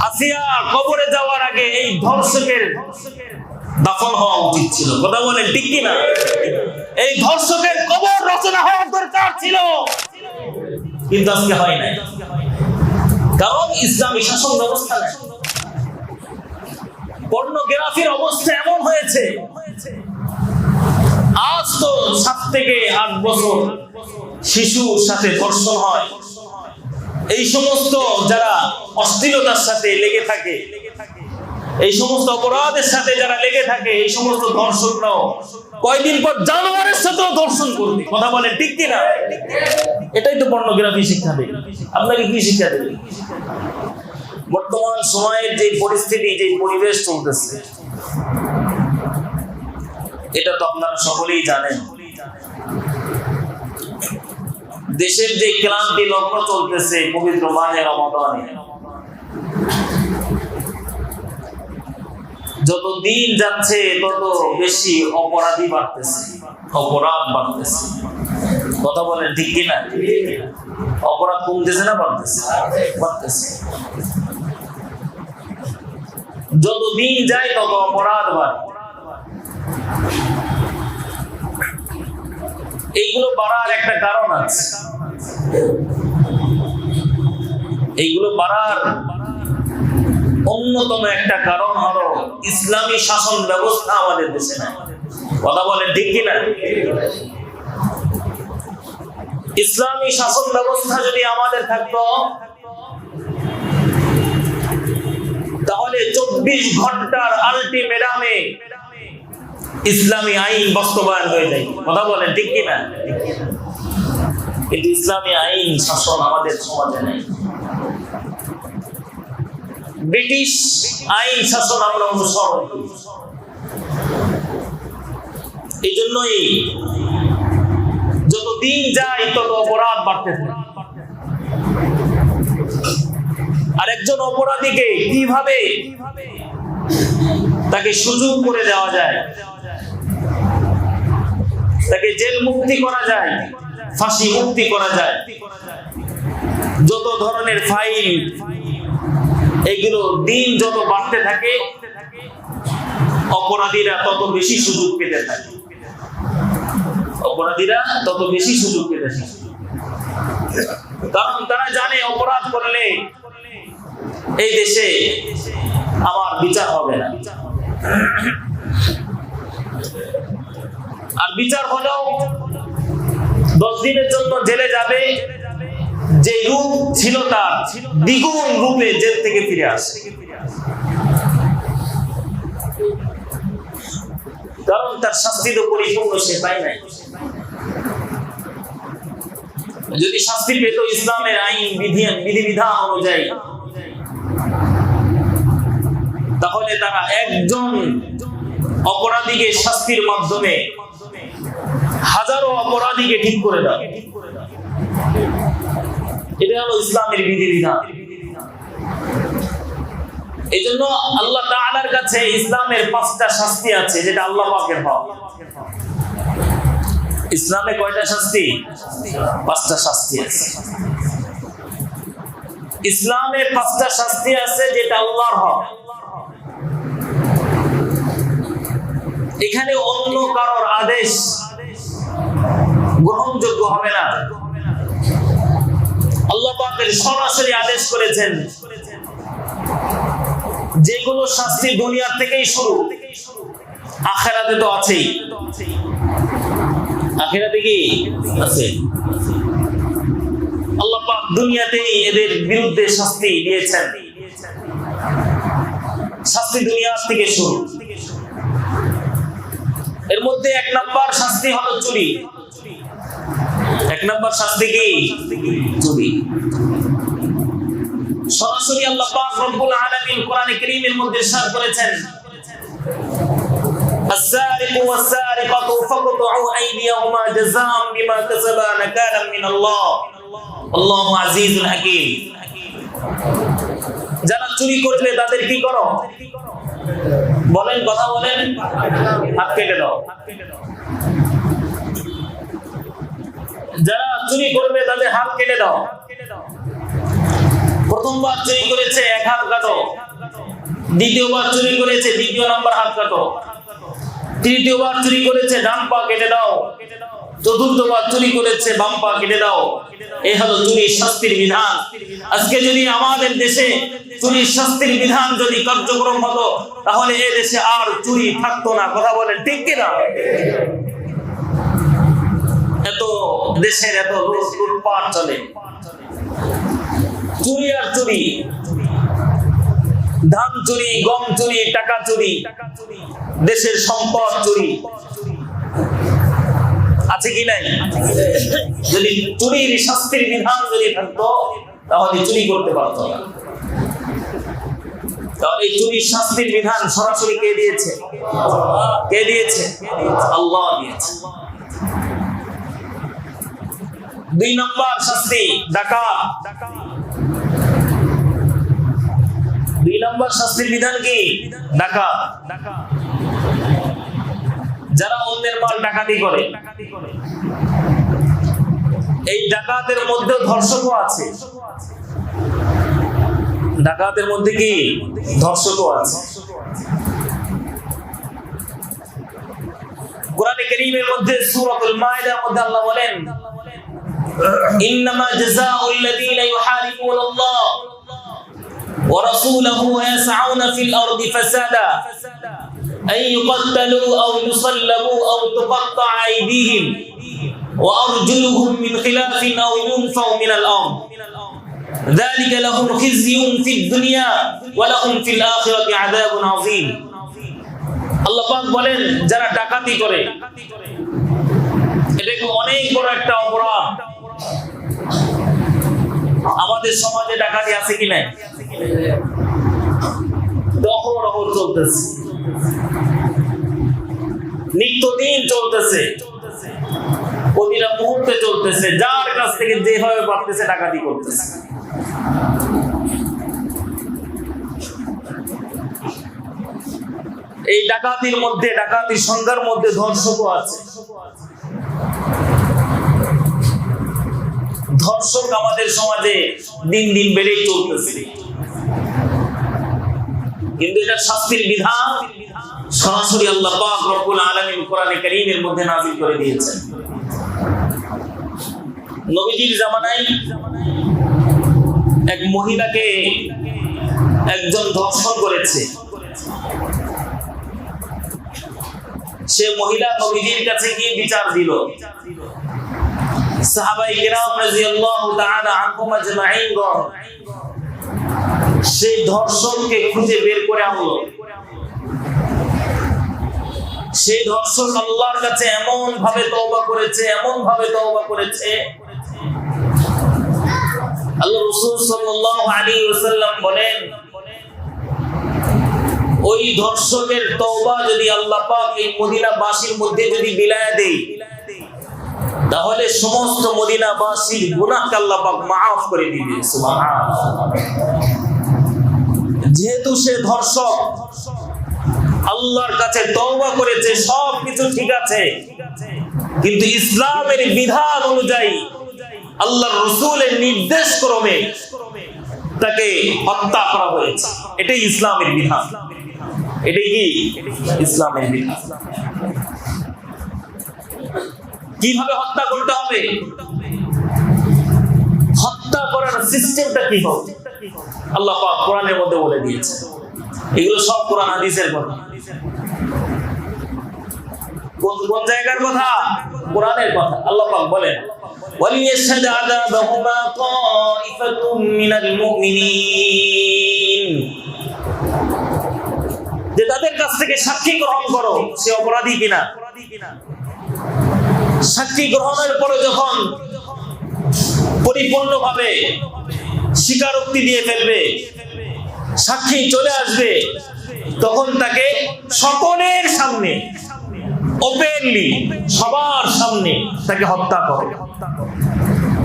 আসিয়া কবরে যাওয়ার আগে এই ধর্ষকের দাফন হওয়া উচিত ছিল। কথা বলেন ঠিক কি না? এই ধর্ষকের কবর রচনা হওয়ার দরকার ছিল, কিন্তু আজকে হয় নাই, কারণ ইসলামী শাসন ব্যবস্থা নেই। পর্নোগ্রাফির অবস্থা এমন হয়েছে, আজ তো 7 থেকে 8 বছর শিশুর সাথে ধর্ষণ হয়। এই সমস্ত যারা অশ্লীলতার সাথে লেগে থাকে, এই সমস্ত অপরাধের সাথে যারা লেগে থাকে, এই সমস্ত ধর্ষকরাও কয়দিন পর জানোয়ারের সাথেও ধর্ষণ করবে। কথা বলেন ঠিক কি না? এটাই তো পর্নোগ্রাফি শিক্ষা দেবে। আপনাকে কি শিক্ষা দেবে? বর্তমান সময়ের যে পরিস্থিতি, যে পরিবেশ চলতেছে, এটা তো আপনারা সকলেই জানেন। দেশের যে ক্লান্তি লগ্ন চলতেছে পবিত্র মাহে রমাদানে, যত দিন যাচ্ছে তত বেশি অপরাধী বাড়তেছে, অপরাধ বাড়তেছে। কথা বলেন ঠিক কিনা? অপরাধ কমতেছে না বাড়তেছে? বাড়তেছে। যত দিন যায় তত অপরাধ বাড়ে। এইগুলো বাড়ার একটা কারণ আছে। এইগুলো বাড়ার অন্যতম একটা কারণ হলো ইসলামী শাসন ব্যবস্থা আমাদের দেশে নাই। কথা বলেন ঠিক কিনা? ইসলামী শাসন ব্যবস্থা যদি আমাদের থাকতো, তাহলে 24 ঘন্টার আলটিমেটামে ইসলামী আইন বাস্তবায়ন হয়ে যায়। কথা বলেন ঠিক কিনা? কিন্তু ইসলামী আইন শাসন আমাদের সমাজে নেই। ব্রিটিশ আইন শাসন আমরা অনুসরণ করি। এই জন্যই যত দিন যায় তত অপরাধ বাড়তে থাকে। আর একজন অপরাধীকে কিভাবে তাকে সুযোগ করে দেওয়া যায়, তাকে জেল মুক্তি করা যায়, ফাঁসি মুক্তি করা যায়, যত ধরনের ফাইল, এগুলো দিন যত বাড়তে থাকে অপরাধীরা তত বেশি সুযোগ পেতে থাকে। অপরাধীরা তত বেশি সুযোগ পেতে থাকে, কারণ তারা জানে অপরাধ করলে এই দেশে আমার বিচার হবে না। আর বিচার হলেও 10 দিনের জন্য জেলে যাবে, যে রূপ ছিল তার দ্বিগুণ রূপে জেল থেকে ফিরে আসে। কারণ তার শাস্তি তো পরিপূর্ণ সে পায় নাই। যদি শাস্তি পেত ইসলামের আইন বিধিবিধান অনুযায়ী, তাহলে তারা একজন অপরাধীকে শাস্তির মাধ্যমে হাজারো অপরাধীকে ঠিক করে দেয়। এটা হলো ইসলামের বিধিবিধান। এই জন্য আল্লাহ তাআলার কাছে ইসলামের 5টা শাস্তি আছে, যেটা আল্লাহ পাকের হক। ইসলামে কয়টা শাস্তি? 5টা শাস্তি আছে। ইসলামে 5টা শাস্তি আছে, যেটা আল্লাহর হক। এখানে অন্য কারোর আদেশ গ্রহণযোগ্য হবে না। আল্লাহ পাকের সরাসরি আদেশ করেছেন, যেগুলো শাস্তি দুনিয়ার থেকেই শুরু, আখিরাতে তো আছেই। আখিরাতে কি আছে? আল্লাহ পাক দুনিয়াতেই এদের বিরুদ্ধে শাস্তি দিয়েছেন। শাস্তি দুনিয়ার থেকে শুরু। এর মধ্যে 1 নম্বর শাস্তি হলো চুরি। 1 নম্বর শাস্তি কি? চুরি। সরাসরি আল্লাহ পাক রব্বুল আলামিন কোরআনে কারীমের মধ্যে ইরশাদ করেছেন, আস-সারিকু ওয়াস-সারিকাতু ফাকতুউ আইদিয়াহুমা জাযাআম বিমা কাসাবা নাকালাম মিনাল্লাহ আল্লাহু আজিজুল হাকীম। যারা চুরি করবে তাদের কি করো? বলেন, কথা বলেন। হাত কেটে দাও। যারা চুরি করবে তাদের হাত কেটে দাও। প্রথমবার চুরি করেছে এক হাত কাটো, দ্বিতীয়বার চুরি করেছে দ্বিতীয় নাম্বার হাত কাটো, তৃতীয়বার চুরি করেছে ডান পা কেটে দাও, চতুর্থবার চুরি করেছে বাম পা কেটে দাও। এই হলো চুরির শাস্তির বিধান। আজকে যদি আমাদের দেশে চুরির শাস্তির বিধান যদি কার্যক্রম হতো, তাহলে এই দেশে আর চুরি থাকতো না। কথা বলেন ঠিক কিনা? এত দেশের এত লুটপাট চলে, চুরি আর চুরি, ধান চুরি, গম চুরি, টাকা চুরি, দেশের সম্পদ চুরি আছে কি নাই? যদি চুরির শাস্তির বিধান যদি থাকতো, তাহলে চুরি করতে পারতো না। তাহলে চুরির শাস্তির বিধান সরাসরি কে দিয়েছে? কে দিয়েছে? আল্লাহ দিয়েছে। 2 নম্বর শাস্তি ডাকাত। 2 নম্বর শাস্তির বিধান কি? ডাকাত। যারা অন্যের মাল ডাকাতি করে, এই ডাকাতের মধ্যে ধর্ষকও আছে। ডাকাতের মধ্যে কি? ধর্ষকও আছে। কোরআনে কারীমের মধ্যে সূরাতুল মাইদার মধ্যে আল্লাহ বলেন, ইন্নামা জাযাউল লাযীনা ইউহারিবুনা আল্লাহ ওয়া রাসূলাহু ওয়া ইয়াসআউনা ফিল আরদি ফাসাদা أن يقتلوا أو يصلبوا أو تقطع أيديهم وأرجلهم من خلاف أو ينفوا من الأرض ذلك لهم خزي في الدنيا ولهم في الآخرة عذاب عظيم। আল্লাহ পাক বলেন, যারা ডাকাতি করে, এটা অনেক বড় একটা অপরাধ। আমাদের সমাজে ডাকাতি আছে কি নাই? অহরহ চলতেছে, নিত্যদিন চলতেছে, প্রতিটা মুহূর্তে চলতেছে। যার কাছ থেকে যেভাবে পারতেছে ডাকাতি করতেছে। এই ডাকাতির মধ্যে, ডাকাতির সংখ্যার মধ্যে ধর্ষকও আছে। ধর্ষক আমাদের সমাজে দিন দিন বেড়েই চলতেছে, কিন্তু এটা শাস্তির বিধান সরাসরি আল্লাহ পাক রব্বুল আলামিন কোরআনে কারীমের মধ্যে নাযিল করে দিয়েছেন। নবীজির জামানায় এক মহিলাকে একজন ধর্ষণ করেছে। সে মহিলা নবীজির কাছে গিয়ে বিচার দিল। সাহাবায়ে কিরাম রাদিয়াল্লাহু তাআলা আনহুম আজমাইন সেই ধর্ষণকে খুঁজে বের করে আনলো। সেই ধর্ষক আল্লাহর কাছে এমন ভাবে তওবা করেছে, এমন ভাবে তওবা করেছে, আল্লাহ রাসূল সাল্লাল্লাহু আলাইহি ওয়াসাল্লাম বলেন, ওই ধর্ষকের তওবা যদি আল্লাহ পাক এই মদিনাবাসীর মধ্যে যদি বিলায়া দেয়, তাহলে সমস্ত মদিনাবাসীর গুনাহকে আল্লাহ পাক maaf করে দিবে। সুবহানাল্লাহ। যেহেতু সে ধর্ষক আল্লাহর কাছে তওবা করেছে, সব কিছু ঠিক আছে, কিন্তু ইসলামের বিধান অনুযায়ী আল্লাহর রাসূলের নির্দেশ ক্রমে তাকে হত্যা করা হয়েছে। এটাই ইসলামের বিধান। এটাই কি? ইসলামের বিধান। কিভাবে হত্যা করতে হবে? হত্যা করার সিস্টেমটা কি হবে আল্লাহ পাক কোরআনের মধ্যে বলে দিয়েছে। এগুলো সব কোরআন হাদিসের কথা। কোন জায়গার কথা? কোরআনের কথা। আল্লাহ পাক বলেন, ওয়ালিয়াশহাদ আযাবাহুমা তাইফাতুম মিনাল মুমিনিন, যে তাদের কাছ থেকে সাক্ষী গ্রহণ করো সে অপরাধী কিনা। সাক্ষী গ্রহণের পরে যখন পরিপূর্ণভাবে স্বীকারোক্তি দিয়ে ফেলবে, সাক্ষী চলে আসবে, তখন তাকে সকলের সামনে ওপেনলি, সবার সামনে তাকে হত্যা করে,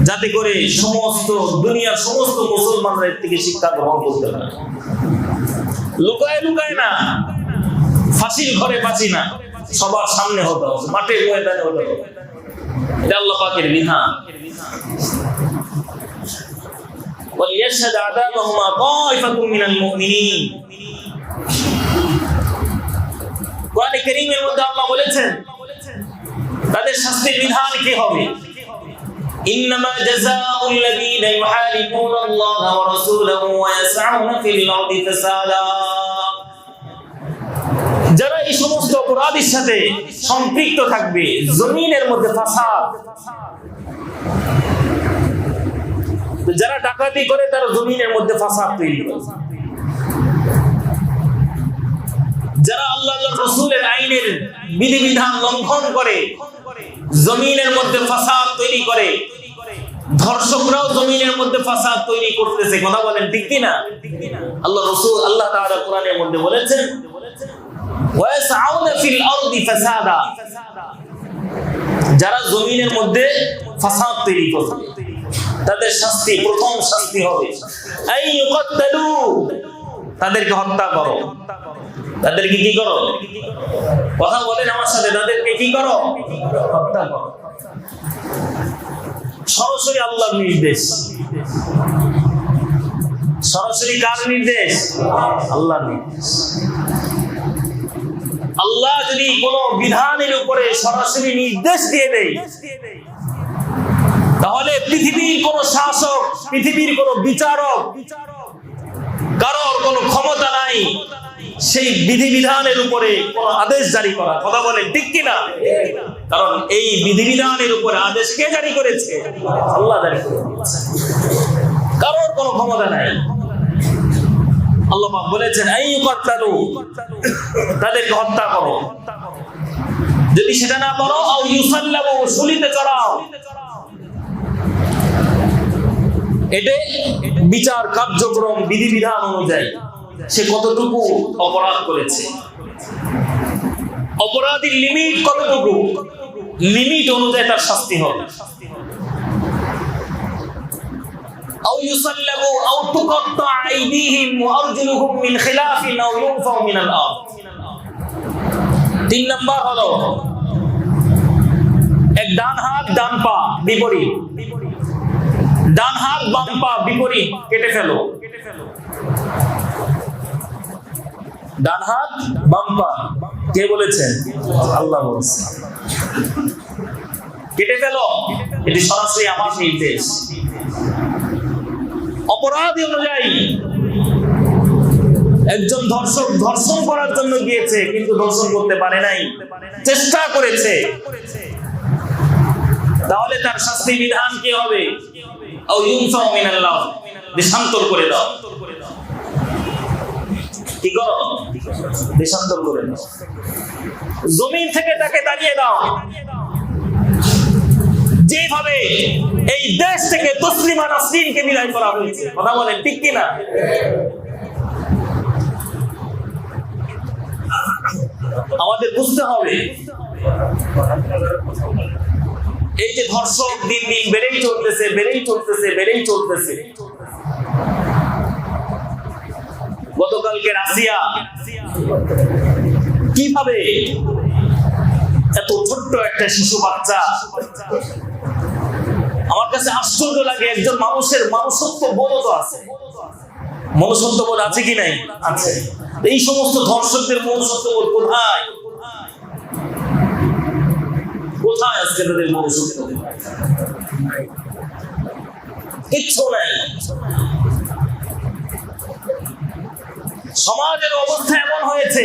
যাতে করে সমস্ত দুনিয়ার সমস্ত মুসলমানরা এর থেকে শিক্ষা গ্রহণ করতে পারে। লুকায় লুকায় না, ফাঁসির ঘরে ফাঁসি না, সবার সামনে হতে হবে, মাঠের ময়দানে হতে হবে। এটা আল্লাহ পাকের বিধান। وليشهد عذابهما طائفة من المؤمنين কোরআনে কারীমের মধ্যে আল্লাহ বলেছেন তাদের শাস্তির বিধান কি হবে إنما جزاء الذين يحاربون الله ورسوله ويسعون في الأرض فسادا যারা এই সমস্ত অপরাধের সাথে সম্পৃক্ত থাকবে জমিনের মধ্যে ফাসাদ যারা ডাকাতি করে তারা জমিনের মধ্যে ফাসাদ তৈরি করে যারা আল্লাহর রাসূলের আইনের বিধিবিধান লঙ্ঘন করে জমিনের মধ্যে ফাসাদ তৈরি করে ধর্ষকরাও জমিনের মধ্যে ফাসাদ তৈরি করতেছে কথা বলেন ঠিক কি না আল্লাহ রাসূল আল্লাহ তাআলা কোরআনের মধ্যে বলেছেন ওয়াসআউনা ফিল আরদি ফাসাদা যারা জমিনের মধ্যে ফাসাদ তৈরি করে তাদের শাস্তি প্রথম শাস্তি হবে আই ইউকাত্তালু তাদেরকে হত্যা করো তাদেরকে কি করো কথা বলেন আমার সাথে তাদেরকে কি করো হত্যা করো সরাসরি আল্লাহর নির্দেশ সরাসরি কার নির্দেশ আল্লাহর নির্দেশ আল্লাহ যদি কোন বিধানের উপরে সরাসরি নির্দেশ দিয়ে দেয় তাহলে পৃথিবীর কোন শাসক পৃথিবীর কোন বিচারক কারোর কোন ক্ষমতা নাই সেই বিধিবিধানের উপরে কোন আদেশ জারি করা কথা বলেন ঠিক কিনা কারণ এই বিধিবিধানের উপরে আদেশ কে জারি করেছে আল্লাহ জারি করেছে কারোর কোন ক্ষমতা নাই আল্লাহ পাক বলেছেন আইয়ুকাত্তালু তাদেরকে হত্যা করো যদি সেটা না করো আও ইউসাল্লামু শুলিতে চড়াও এটা বিচার কার্যক্রম বিধিবিধান অনুযায়ী সে কতটুকু অপরাধ করেছে অপরাধীর লিমিট কতটুকু লিমিট অনুযায়ী তার শাস্তি হবে আও ইউসাল্লামু আও তুকাত্তা আইদিহিম ওয়া আরজুলুহুম মিন খিলাফিন আও ইউনফাউ মিনাল আরদ 3 নাম্বার হলো এক ডান হাত ডান পা বিপরীত ডান হাত বাম পা বিপরীত কেটে ফেলো ডান হাত বাম পা কে বলেছেন আল্লাহ বলেছেন কেটে ফেলো এটি সরাসরি আমার নির্দেশ অপরাধী অনুযায়ী একজন ধর্ষক ধর্ষণ করার জন্য গিয়েছে কিন্তু ধর্ষণ করতে পারে নাই চেষ্টা করেছে তাহলে তার শাস্তি বিধান কি হবে আও ইউনফাউ মিনাল্লাহ দেশান্তর করে দাও কি করো দেশান্তর করে দাও জমিন থেকে তাকে তাড়িয়ে দাও যেভাবে এই দেশ থেকে তসলিমা নাসরিনকে বিদায় করা হয়েছে কথা বলেন ঠিক কি না আমাদের বুঝতে হবে এই যে ধর্ষক দিন দিন বেড়েই চলতেছে গতকালকে রাশিয়া কিভাবে এত ছোট্ট একটা শিশু বাচ্চা আমার কাছে আশ্চর্য লাগে একজন মানুষের মনুষ্যত্ব বোধ তো আছে মনুষ্যত্ব বোধ আছে কি নাই আছে এই সমস্ত ধর্ষকদের মনুষ্যত্ব বোধ কোথায় কোথায় আজকে তাদের মনুষ্যত্ব কিচ্ছু নাই সমাজের অবস্থা এমন হয়েছে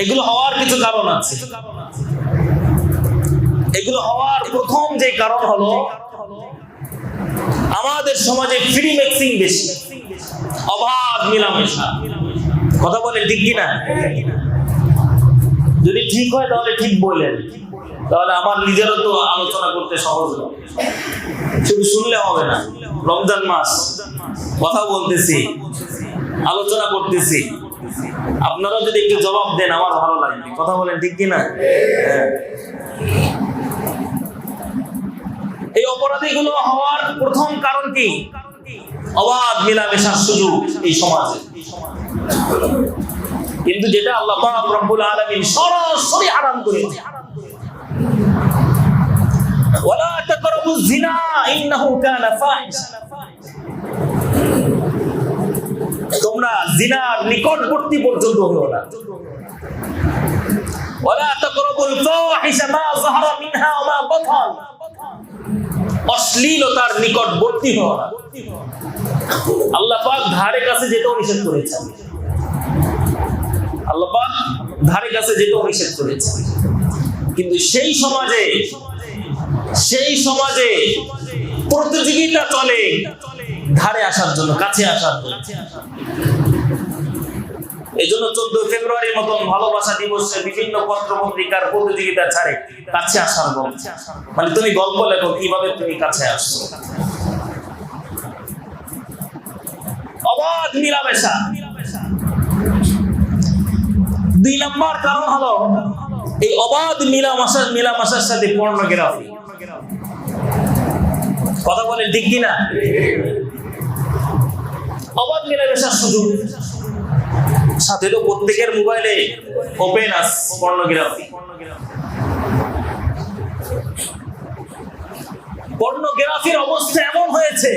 এগুলো হওয়ার কিছু কারণ আছে এগুলো হওয়ার প্রথম যে কারণ হলো আমাদের সমাজে ফ্রি মিক্সিং বেশি অবাধ মেলামেশা কথা বলেন ঠিক কিনা যদি ঠিক হয় তাহলে ঠিক বলেন তাহলে আমার নিজেরও তো আলোচনা করতে সহজ হবে শুধু শুনলে হবে না রমজান মাস কথা বলতেছি আলোচনা করতেছি আপনারা যদি একটু জবাব দেন আমার ভালো লাগবে কথা বলেন ঠিক কিনা এই অপরাধীগুলো হওয়ার প্রথম কারণ কি অবাধ মেলামেশার সুযোগ এই সমাজে কিন্তু যেটা আল্লাহ পাক রব্বুল আলামিন সরাসরি হারাম করেছে ওয়ালা তাকরাবুজ জিনা ইন্নাহু কানা ফাহিশা তোমরা জিনার নিকটবর্তী পর্যন্ত হও না। ওয়ালা তাকরাবুল ফাওয়াহিশা মা যাহারা মিনহা ওয়া মা বাতান, অশ্লীলতার নিকটবর্তী হও না। আল্লাহ পাক ধারে কাছে যেতেও নিষেধ করেছেন। আল্লাহ পাক ধারে কাছে যেতেও নিষেধ করেছেন। কিন্তু সেই সমাজে প্রতিযোগিতা চলে ধারে আসার জন্য, কাছে আসার জন্য। এই জন্য 14 ফেব্রুয়ারির মতন ভালোবাসা দিবসে বিভিন্ন পত্র পত্রিকার প্রতিযোগিতা ছাড়ে কাছে আসার গল্প। মানে তুমি গল্প লেখো কিভাবে তুমি কাছে আসছো। অবাধ মেলামেশা। 2 নম্বর কারণ হলো এই অবাধ মেলামেশার সাথে পর্নোগ্রাফি। কথা বলেন ঠিক কিনা? অবাধ মেলামেশার সুযোগ সাথে তো প্রত্যেকের মোবাইলে ওপেন আছে পর্নোগ্রাফি। পর্নোগ্রাফির অবস্থা এমন হয়েছে,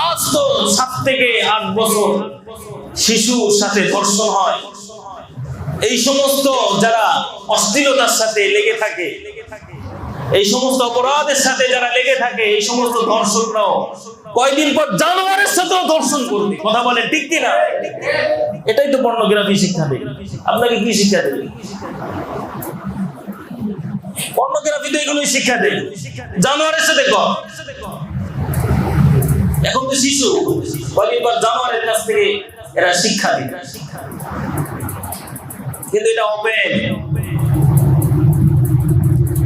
আজ তো 7 থেকে 8 বছর শিশুর সাথে ধর্ষণ হয়। এই সমস্ত যারা অশ্লীলতার সাথে লেগে থাকে, এই সমস্ত অপরাধের সাথে যারা লেগে থাকে, এই সমস্ত ধর্ষকরাও কয়দিন পর জানোয়ারের সাথেও ধর্ষণ করবে। কথা বলেন ঠিক কিনা? এটাই তো পর্নোগ্রাফি শিক্ষা দেবে। আপনাকে কি শিক্ষা দেবে? পর্নোগ্রাফি তো এগুলোই শিক্ষা দেবে, জানোয়ারের সাথে কর। এখন তো শিশু, কয়দিন পর জানোয়ারের কাছ থেকে এরা শিক্ষা দেবে। কিন্তু এটা ওপেন।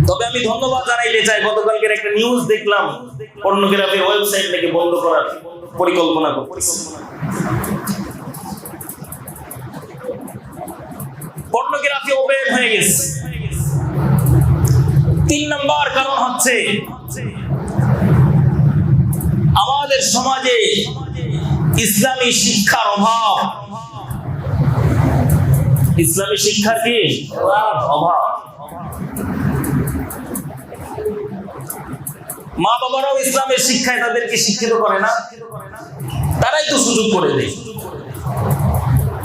তবে আমি ধন্যবাদ জানাইতে চাই, গতকালকের একটা নিউজ দেখলাম পর্নোগ্রাফির ওয়েবসাইট থেকে বন্ধ করার পরিকল্পনা করতেছে। পর্নোগ্রাফি ওপেন হয়ে গেছে। 3 নম্বর কারণ হচ্ছে আমাদের সমাজে ইসলামী শিক্ষার অভাব। ইসলামী শিক্ষার কি অভাব? মা বাবারাও ইসলামের শিক্ষায় তাদেরকে শিক্ষিত করে না, তারাই তো সুযোগ করে দেয়।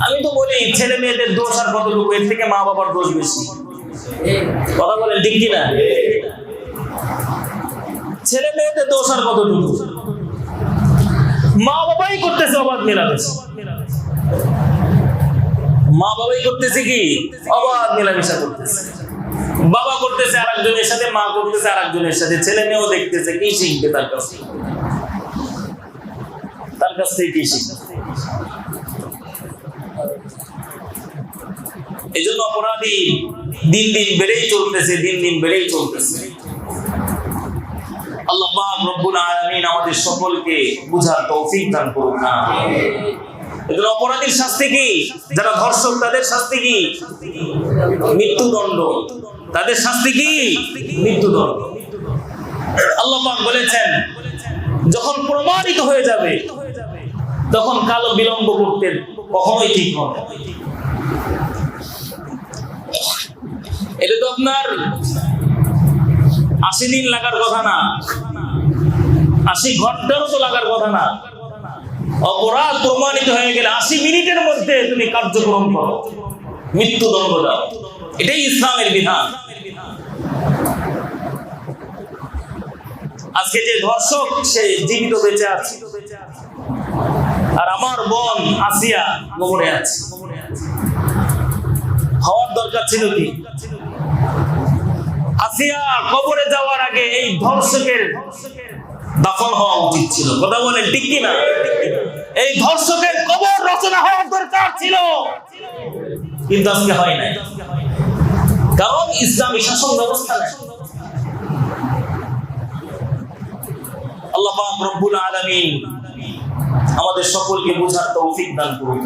আমি তো বলি ছেলে মেয়েদের দোষ আর কতটুকু, এর থেকে মা বাবার দোষ বেশি। কথা বলেন ঠিক কিনা? ছেলে মেয়েদের দোষ আর কতটুকু? মা বাবাই করতেছে অবাধ মেলামেশা। মা বাবাই করতেছে কি? অবাধ মেলামেশা করতেছে। বাবা করতেছে আরেকজনের সাথে, মা করতেছে আরেকজনের সাথে। ছেলে মেয়েও দেখতেছে, কি শিখবে তার কাছ থেকে? তার কাছ থেকে কি শিখবে? এই জন্য অপরাধী দিন দিন বেড়েই চলতেছে। আল্লাহ পাক রব্বুল আলামিন আমাদের সকলকে বুঝার তৌফিক দান করুন। এজন্য অপরাধীর শাস্তি কি? যারা ধর্ষক তাদের শাস্তি কি? মৃত্যুদণ্ড। তাদের শাস্তি কি? মৃত্যুদণ্ড। আল্লাহ পাক বলেছেন যখন প্রমাণিত হয়ে যাবে তখন কাল বিলম্ব করতে কখনোই ঠিক হবে। এটা তো আপনার 80 দিন লাগার কথা না, 80 ঘন্টারও তো লাগার কথা না। অপরাধ প্রমাণিত হয়ে গেলে 80 মিনিটের মধ্যে তুমি কার্যক্রম করো, মৃত্যুদণ্ড দাও। এটাই ইসলামের বিধান। আজকে যে ধর্ষক সে জীবিত বেঁচে আছে, আর আমার বোন আসিয়া কবরে আছে। হওয়ার দরকার ছিল কি? আসিয়া কবরে যাওয়ার আগে এই ধর্ষকের দাফন হওয়া উচিত ছিল। কথা বলেন ঠিক কিনা? এই ধর্ষকের কবর রচনা হওয়ার দরকার ছিল, কিন্তু আজকে হয় নাই। কারণ ইসলামী শাসন ব্যবস্থা নাই। আল্লাহ পাক রব্বুল আলামিন আমাদের সকলকে বুঝার তৌফিক দান করুন।